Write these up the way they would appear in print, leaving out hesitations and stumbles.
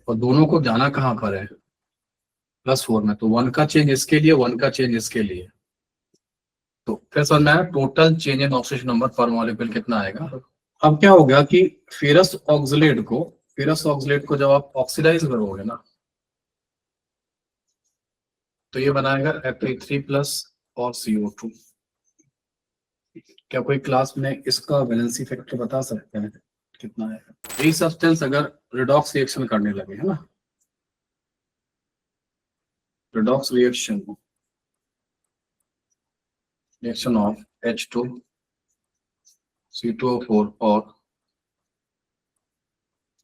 और दोनों को जाना कहाँ पर है, +4 में, तो 1 का चेंज इसके लिए, 1 का चेंज इसके लिए। तो फिर समझ में आया total change in oxidation number पर मॉलिक्यूल कितना आएगा। अब क्या हो गया कि फेरस ऑक्सलेट को जब आप ऑक्सीडाइज करोगे ना, तो ये बनाएगा Fe3+ और CO2। क्या कोई क्लास में इसका वैलेंसी फैक्टर बता सकते हैं कितना है। यही सब्सटेंस अगर रिडॉक्स रिएक्शन करने लगे, है ना, redox reaction of H2 C2O4 और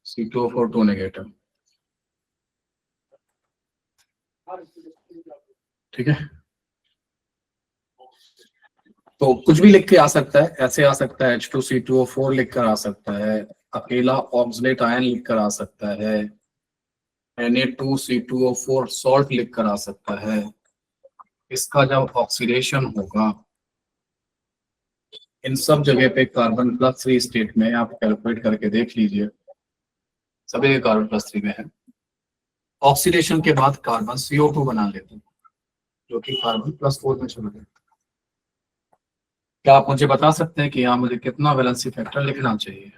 C2O4 2 नेगेटिव, ठीक है। तो कुछ भी लिख के आ सकता है, ऐसे आ सकता है H2C2O4 लिख कर आ सकता है, अकेला ऑक्सलेट आयन लिख कर आ सकता है, Na2C2O4 सॉल्ट लिख कर आ सकता है। इसका जब ऑक्सीडेशन होगा इन सब जगह पे कार्बन +3 स्टेट में, आप कैलकुलेट करके देख लीजिए, सभी कार्बन +3 में है। ऑक्सीडेशन के बाद कार्बन CO2 बना लेते हैं जो कि कार्बन +4 में चला जाता है। क्या आप मुझे बता सकते हैं कि यहाँ मुझे कितना वैलेंसी फैक्टर लिखना चाहिए।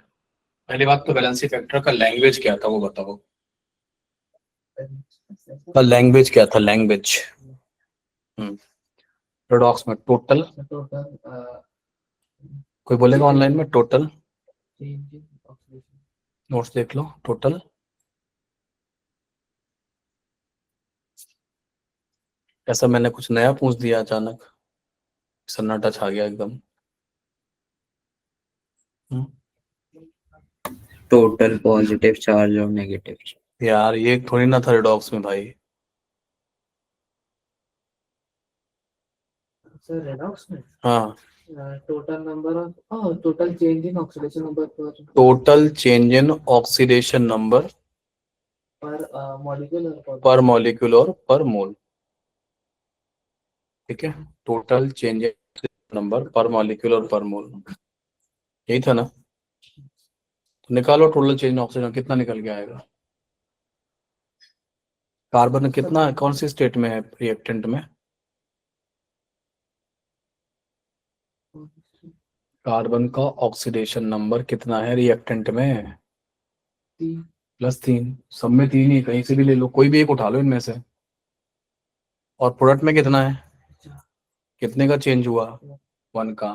पहली बात तो वैलेंसी फैक्टर का लैंग्वेज क्या था वो बताओ, का लैंग्वेज क्या था, लैंग्वेज रेडॉक्स में टोटल, कोई बोलेगा ऑनलाइन में टोटल, नोट्स देख लो, टोटल ऐसा मैंने कुछ नया पूछ दिया अचानक, सन्नाटा छा गया एकदम। टोटल पॉजिटिव चार्ज और नेगेटिव। यार ये थोड़ी ना था रिडॉक्स में भाई। सर रेडॉक्स में हाँ, total number of total change in oxidation number total change in oxidation number पर मॉलिक्यूल और पर मोल, ठीक है। टोटल चेंज इन नंबर पर मॉलिक्यूल और पर मोल, यही था ना। तो निकालो टोटल चेंज इन ऑक्सीजन कितना निकल के आएगा। कार्बन कितना, कौन सी स्टेट में है रिएक्टेंट में, कार्बन का ऑक्सीडेशन नंबर कितना है रिएक्टेंट में, +3। सब में 3 ही, कहीं से भी ले लो, कोई भी एक उठा लो इनमें से। और प्रोडक्ट में कितना है, कितने का चेंज हुआ, 1 का,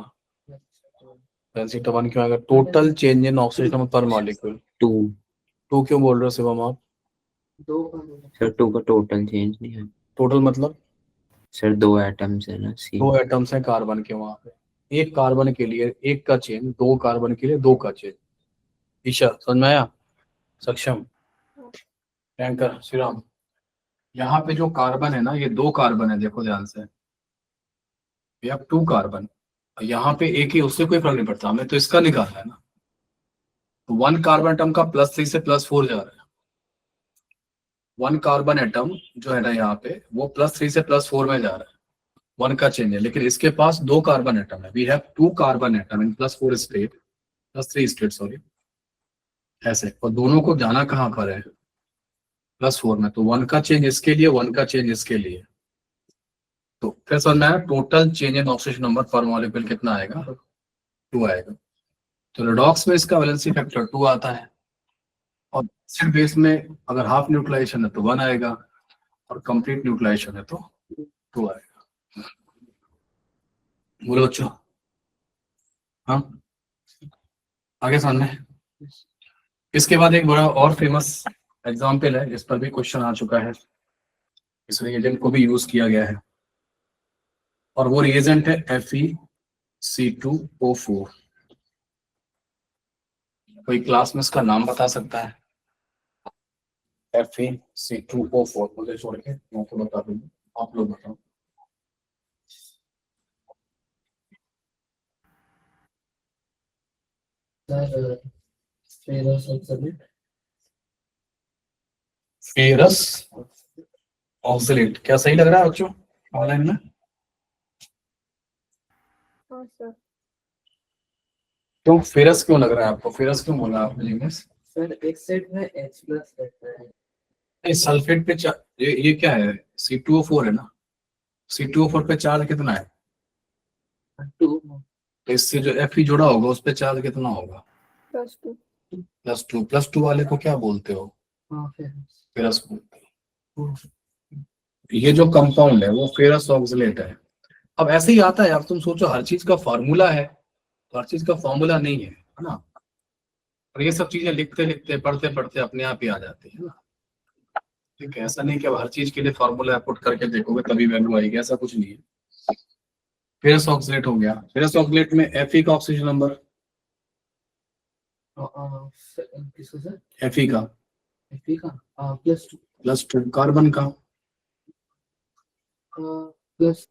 डेंसिटी 1 क्यों आएगा, total change in oxygen number पर मॉलिक्यूल 2 क्यों बोल रहे हो शिवम आप। सर 2 का टोटल चेंज नहीं है। टोटल मतलब सर 2 एटम्स है ना, सी 2 एटम्स हैं कार्बन के, वहां पे एक कार्बन के लिए 1 का चेंज, 2 कार्बन के लिए 2 का चेंज। ईशा समझ में आया, सक्षम, टैंकर श्रीराम। यहाँ पे जो कार्बन है ना, ये 2 कार्बन है, देखो ध्यान से, ये अब 2 कार्बन, यहाँ पे एक ही, उससे कोई फर्क नहीं पड़ता, हमें तो इसका निकालना है ना। तो 1 कार्बन एटम का +3 से +4 जा रहा है, 1 कार्बन एटम जो है ना यहाँ पे, वो +3 से +4 में जा रहा है, 1 का चेंज है। लेकिन इसके पास 2 कार्बन एटम है, we have 2 carbon atom in +4 state, +3 state sorry, ऐसे, और दोनों को जाना कहाँ पर है, +4 में, तो 1 का चेंज इसके लिए, 1 का चेंज इसके लिए। तो फिर समझ में आया total change in oxidation number पर मॉलिक्यूल कितना आएगा, 2 आएगा। तो रेडॉक्स में इसका वैलेंसी फैक्टर 2 आता है, और एसिड बेस में अगर हाफ न्यूट्रलाइजेशन है तो 1 आएगा, और कंप्लीट न्यूट्रलाइजेशन है तो 2 आएगा। बोलो बच्चों, हाँ आगे सामने। इसके बाद एक बड़ा और फेमस एग्जाम्पल है, जिस पर भी क्वेश्चन आ चुका है, इस रिएजेंट को भी यूज किया गया है, और वो रिएजेंट है FeC2O4। कोई क्लास में इसका नाम बता सकता है, FeC2O4, मुझे छोड़ के मैं तो बता दूंगा, आप लोग बताओ। फेरस ऑक्सलेट, क्या सही लग रहा है बच्चों ऑनलाइन में। हाँ सर। क्यों फेरस क्यों लग रहा है आपको, फेरस क्यों बोला आपने इंग्लिश। सर एक सेट में H+ रहता है, सल्फेट पे ये क्या है, C2O4 है ना, C2O4 पे चार्ज कितना है, 2 तो इससे जो Fe जुड़ा होगा उस पे चार्ज कितना होगा, +2 +2। +2 वाले को क्या बोलते हो, हाँ फिर फेरस बोलते हो। ये जो कंपाउंड है वो फेरस ऑक्सलेट है। अब ऐसे ही आता है यार, तुम सोचो हर चीज का फॉर्मूला है, तो हर चीज का फॉर्मूला नहीं है ना, और ये सब चीजें लिखते लिखते पढ़ते पढ़ते अपने आप ही आ जाती है ना। ठीक है, ऐसा नहीं कि अब हर चीज के लिए फॉर्मूला पुट करके देखोगे तभी वैल्यू आएगी, ऐसा कुछ नहीं है। फेरस ऑक्सलेट हो गया, फेरस ऑक्सलेट में Fe का ऑक्सीजन नंबर, किसका सर? Fe का Fe का +2 +2, कार्बन का प्लस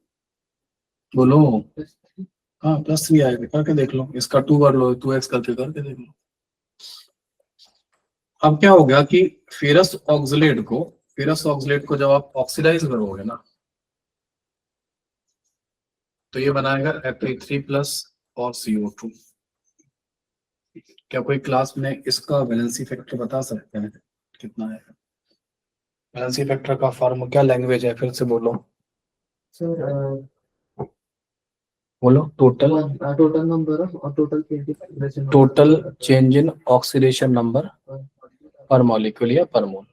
बोलो, +3 हाँ +3 आएगा, करके देख लो, इसका 2 कर लो, 2x करके देख लो। अब क्या हो गया कि फेरस ऑक्सलेट को जब आप ऑक्सीडाइज करोगे ना, तो ये बनाएगा Fe3+ और CO2। क्या कोई क्लास में इसका वैलेंसी फैक्टर बता सकते हैं कितना है? वैलेंसी फैक्टर का फॉर्मूला क्या लैंग्वेज है, फिर से बोलो सर टोटल टोटल नंबर और total change in oxidation number पर मॉलिक्यूल या पर मोल।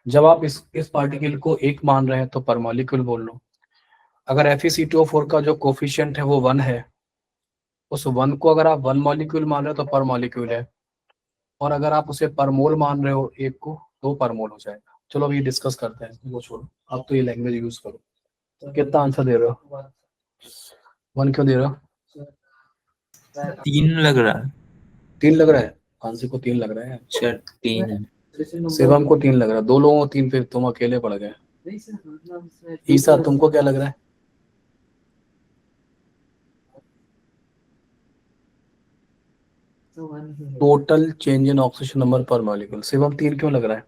जब आप इस पार्टिकल को 1 मान रहे हैं तो पर मॉलिक्यूल बोल लो। अगर FeC2O4 का जो कोफिशिएंट है वो 1 है, उस 1 को अगर आप 1 मॉलिक्यूल मान रहे हो तो पर मॉलिक्यूल है, और अगर आप उसे पर मोल मान रहे हो 1 को, तो पर मोल हो जाएगा। चलो अभी डिस्कस करते हैं, वो छोड़ो, आप तो ये लैंग्वेज यूज करो। कितना आंसर दे रहे हो, 1 क्यों दे रहे हो? 3 लग रहा है 3 लग रहा है, आंसर को 3 लग रहा है, सर, 3 है। शिवम को 3 लग रहा है, 2 लोगों को 3, फिर तुम अकेले पड़ गए। ईसा तुमको क्या लग रहा है? Total change in oxygen number पर मॉलिक्यूल, शिवम 3 क्यों लग रहा है?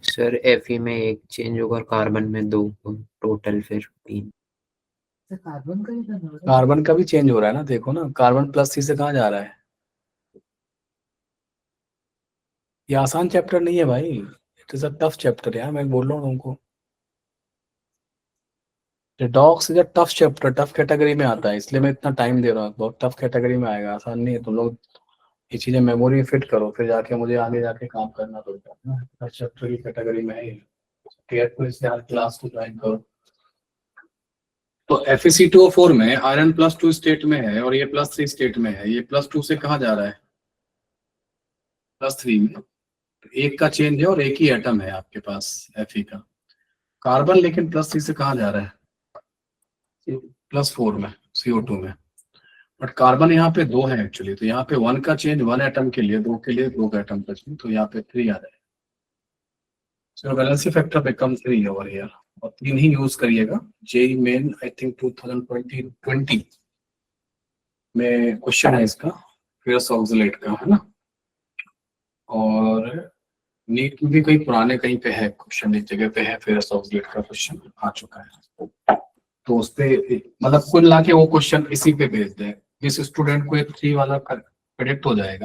सर Fe में 1 चेंज होगा और कार्बन में 2, टोटल फिर 3। कार्बन का भी चेंज हो रहा है ना, देखो ना, कार्बन +3 से कहाँ जा रहा है? ये आसान चैप्टर नहीं है भाई, it is a tough chapter यार, मैं बोल रहा हूँ तुमको। Dogs is a tough chapter, tough category में आता है, इसलिए मैं इतना टाइम दे रहा हूँ, बहुत टफ कैटेगरी में आएगा, आसान नहीं है। तुम लोग ये चीजें मेमोरी में फिट करो, फिर जाके मुझे आगे जाके काम करना पड़ता है ना, टफ चैप्टर की कैटेगरी में है। क्लास को ज्वाइन करो। तो FeC2O4 में आयरन +2 स्टेट में है और ये +3 स्टेट में है, ये +2 से कहाँ जा रहा है, +3 में। 1 का चेंज है और 1 ही एटम है आपके पास Fe का। कार्बन लेकिन +3 से कहाँ जा रहा है, +4 में, CO2 में। बट कार्बन यहाँ पे 2 है एक्चुअली, तो यहाँ पे 1 का चेंज 1 एटम के लिए, 2 के लिए 2 का एटम का चेंज, तो यहाँ पे 3 आ जाएगा। So valency factor become 3 over here, और 3 ही यूज करिएगा। जेईई मेन आई थिंक 2020 में क्वेश्चन है इसका, फेरस ऑक्सलेट का, है ना। और नीट में भी कहीं पुराने कहीं पे है क्वेश्चन, एक जगह पे है फेरस ऑक्सलेट का क्वेश्चन आ चुका है, तो उस पे मतलब कुल ला के वो क्वेश्चन इसी पे भेज दें, जिस स्टूडेंट को ये 3 वाला प्रेडिक्ट हो जाएगा